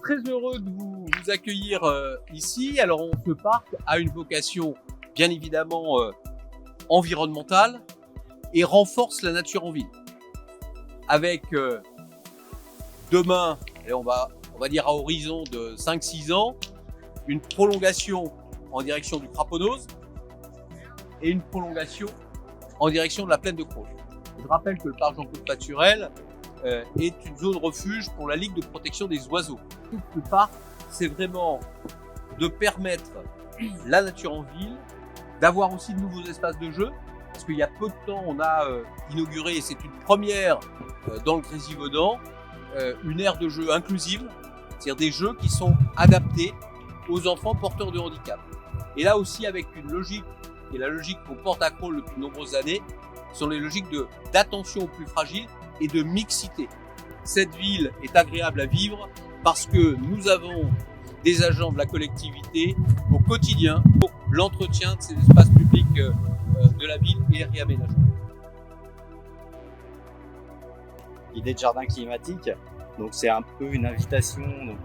très heureux de vous accueillir ici. Alors, ce parc a une vocation bien évidemment environnementale et renforce la nature en ville. Avec demain, et on va dire à horizon de 5-6 ans, une prolongation en direction du Craponose et une prolongation en direction de la plaine de Crozes. Je rappelle que le parc Jean-Claude Paturel est une zone refuge pour la Ligue de protection des oiseaux. Tout ce parc, c'est vraiment de permettre la nature en ville, d'avoir aussi de nouveaux espaces de jeu, parce qu'il y a peu de temps, on a inauguré, et c'est une première dans le Grésivaudan, une aire de jeu inclusive, c'est-à-dire des jeux qui sont adaptés aux enfants porteurs de handicap. Et là aussi, avec une logique, qui est la logique qu'on porte à Crozes depuis de nombreuses années, sont les logiques d'attention aux plus fragiles et de mixité. Cette ville est agréable à vivre parce que nous avons des agents de la collectivité au quotidien pour l'entretien de ces espaces publics de la ville et les réaménagements. L'idée de jardin climatique, donc c'est un peu une invitation donc,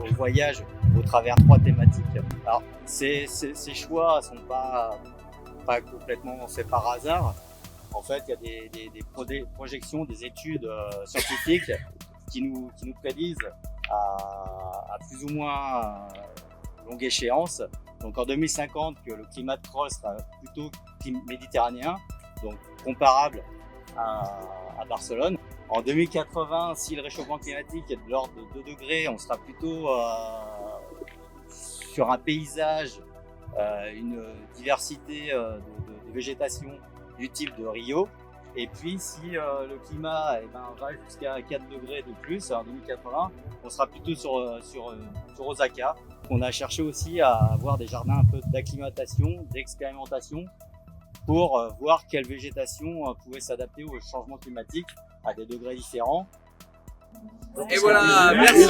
au voyage au travers 3 thématiques. Alors ces choix sont pas complètement faits par hasard. En fait, il y a des projections, des études scientifiques qui nous prédisent à plus ou moins longue échéance. Donc en 2050, que le climat de Crozes sera plutôt méditerranéen, donc comparable à Barcelone. En 2080, si le réchauffement climatique est de l'ordre de 2 degrés, on sera plutôt sur un paysage, une diversité de végétation du type de Rio. Et puis si le climat va jusqu'à 4 degrés de plus en 2080, on sera plutôt sur Osaka. On a cherché aussi à avoir des jardins un peu d'acclimatation, d'expérimentation pour voir quelle végétation pouvait s'adapter au changement climatique à des degrés différents. Et voilà, merci.